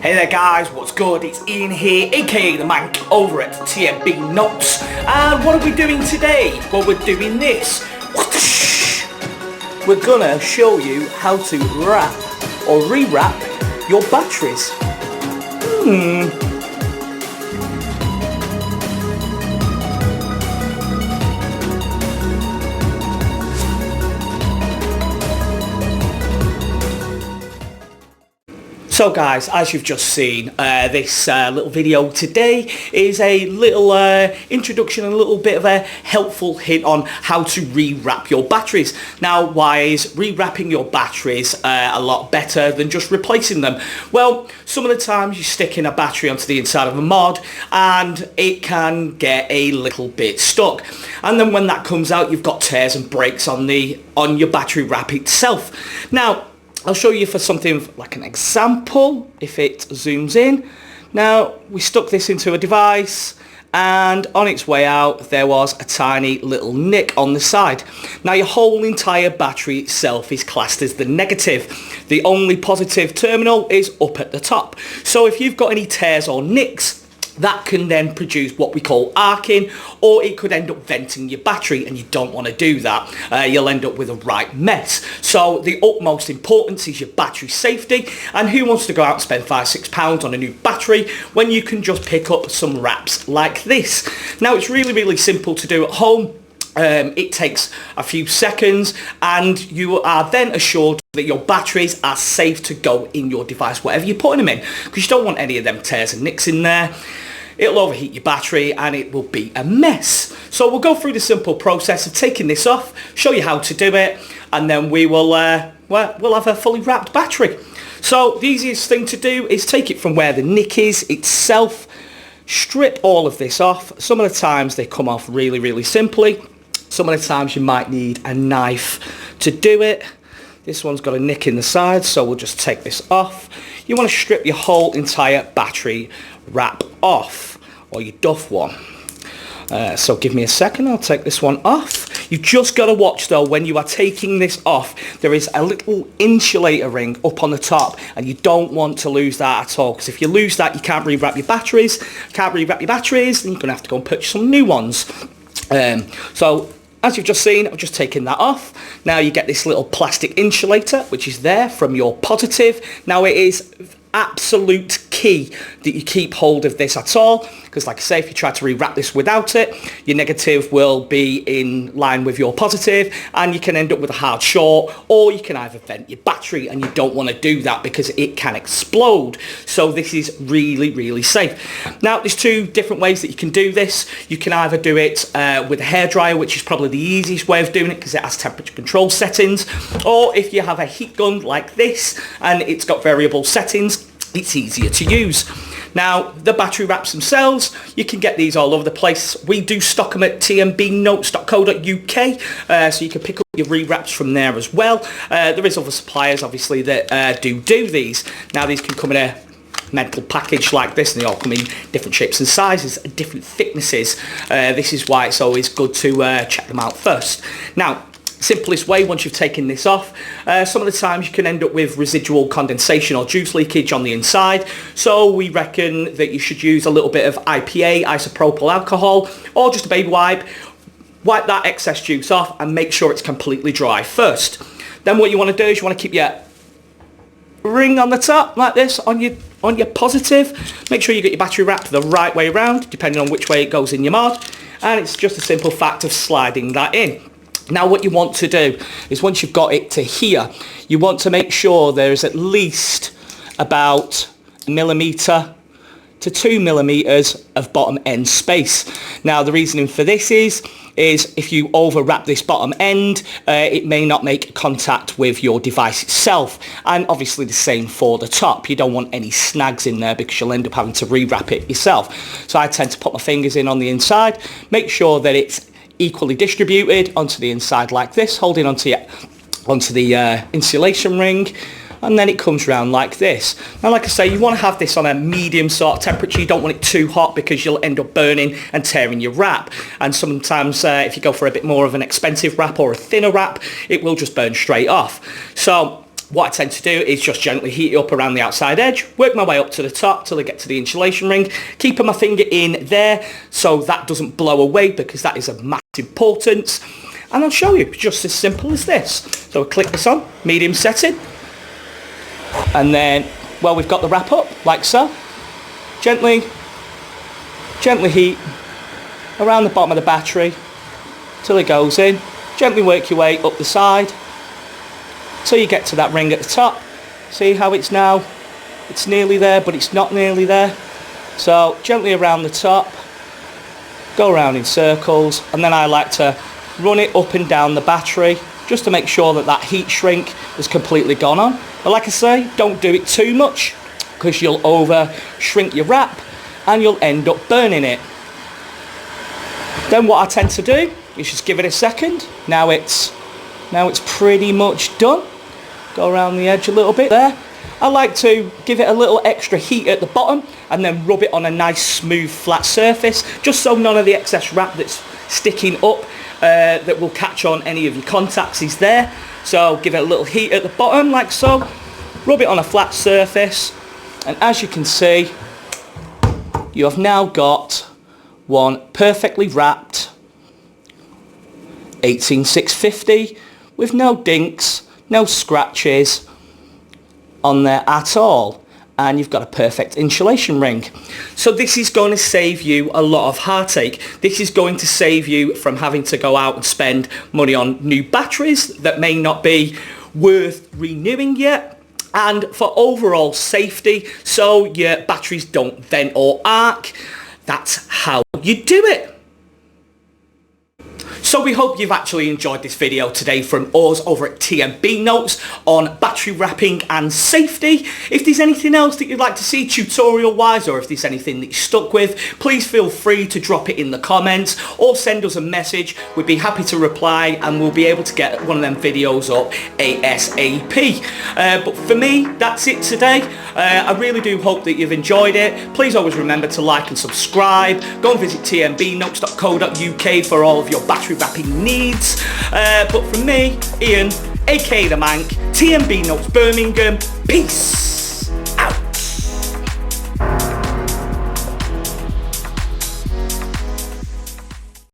Hey there guys, what's good? It's Ian here, aka the man over at tmbnotes. And what are we doing today? Well, we're doing this. We're gonna show you how to wrap or rewrap your batteries. So guys, as you've just seen, this little video today is a little introduction and a little bit of a helpful hint on how to rewrap your batteries. Now, why is rewrapping your batteries a lot better than just replacing them? Well, some of the times you're sticking a battery onto the inside of a mod and it can get a little bit stuck. And then when that comes out, you've got tears and breaks on your battery wrap itself. Now, I'll show you for something like an example, if it zooms in. Now, we stuck this into a device and on its way out, there was a tiny little nick on the side. Now, your whole entire battery itself is classed as the negative. The only positive terminal is up at the top. So if you've got any tears or nicks, that can then produce what we call arcing, or it could end up venting your battery, and you don't want to do that. You'll end up with a right mess. So the utmost importance is your battery safety, and who wants to go out and spend £5-6 on a new battery when you can just pick up some wraps like this? Now, it's really simple to do at home. It takes a few seconds and you are then assured that your batteries are safe to go in your device, whatever you're putting them in, because you don't want any of them tears and nicks in there. It'll overheat your battery and it will be a mess. So we'll go through the simple process of taking this off, show you how to do it, and then we will we'll have a fully wrapped battery. So the easiest thing to do is take it from where the nick is itself, strip all of this off. Some of the times they come off really simply. Some of the times you might need a knife to do it. This one's got a nick in the side, so we'll just take this off. You want to strip your whole entire battery wrap off, or your duff one. So give me a second, I'll take this one off. You've just got to watch though, when you are taking this off, there is a little insulator ring up on the top, and you don't want to lose that at all, because if you lose that, you can't rewrap your batteries. Then you're going to have to go and purchase some new ones. So as you've just seen, I've just taken that off. Now you get this little plastic insulator, which is there from your positive. Now it is absolute key that you keep hold of this at all, because like I say, if you try to rewrap this without it, your negative will be in line with your positive and you can end up with a hard short, or you can either vent your battery, and you don't want to do that because it can explode. So this is really safe. Now there's two different ways that you can do this. You can either do it with a hairdryer, which is probably the easiest way of doing it because it has temperature control settings, or if you have a heat gun like this and it's got variable settings, it's easier to use. Now, the battery wraps themselves, you can get these all over the place. We do stock them at tmbnotes.co.uk, so you can pick up your rewraps from there as well. There is other suppliers, obviously, that do these. Now, these can come in a metal package like this, and they all come in different shapes and sizes and different thicknesses. This is why it's always good to check them out first. Now, simplest way, once you've taken this off, some of the times you can end up with residual condensation or juice leakage on the inside, so we reckon that you should use a little bit of IPA, isopropyl alcohol, or just a baby wipe that excess juice off and make sure it's completely dry first. Then what you want to do is you want to keep your ring on the top like this on your positive. Make sure you get your battery wrapped the right way around, depending on which way it goes in your mod, and it's just a simple fact of sliding that in. Now what you want to do is, once you've got it to here, you want to make sure there's at least about 1 millimetre to 2 millimeters of bottom end space. Now the reasoning for this is if you overwrap this bottom end, it may not make contact with your device itself, and obviously the same for the top. You don't want any snags in there because you'll end up having to rewrap it yourself. So I tend to put my fingers in on the inside, make sure that it's equally distributed onto the inside like this, holding onto the insulation ring, and then it comes round like this. Now, like I say, you want to have this on a medium sort of temperature. You don't want it too hot because you'll end up burning and tearing your wrap. And sometimes if you go for a bit more of an expensive wrap or a thinner wrap, it will just burn straight off. So what I tend to do is just gently heat it up around the outside edge, work my way up to the top till I get to the insulation ring, keeping my finger in there so that doesn't blow away, because that is of massive importance. And I'll show you, just as simple as this. So I click this on, medium setting, and then, well, we've got the wrap up, like so. Gently heat around the bottom of the battery till it goes in. Gently work your way up the side till you get to that ring at the top. See how it's now? It's nearly there, but it's not nearly there. So gently around the top, go around in circles, and then I like to run it up and down the battery just to make sure that that heat shrink has completely gone on. But like I say, don't do it too much, because you'll over shrink your wrap and you'll end up burning it. Then what I tend to do is just give it a second. Now it's pretty much done. Go around the edge a little bit there. I like to give it a little extra heat at the bottom and then rub it on a nice smooth flat surface, just so none of the excess wrap that's sticking up that will catch on any of your contacts is there. So give it a little heat at the bottom like so. Rub it on a flat surface, and as you can see, you have now got one perfectly wrapped 18650 with no dinks, no scratches on there at all, and you've got a perfect insulation ring. So this is going to save you a lot of heartache. This is going to save you from having to go out and spend money on new batteries that may not be worth renewing yet, and for overall safety, so your batteries don't vent or arc. That's how you do it. So we hope you've actually enjoyed this video today from us over at tmbnotes on battery wrapping and safety. If there's anything else that you'd like to see tutorial wise, or if there's anything that you're stuck with, please feel free to drop it in the comments or send us a message. We'd be happy to reply, and we'll be able to get one of them videos up ASAP. But for me, that's it today. I really do hope that you've enjoyed it. Please always remember to like and subscribe. Go and visit tmbnotes.co.uk for all of your battery wrapping needs. But from me, Ian, aka The Mank, TMB Notes Birmingham, peace!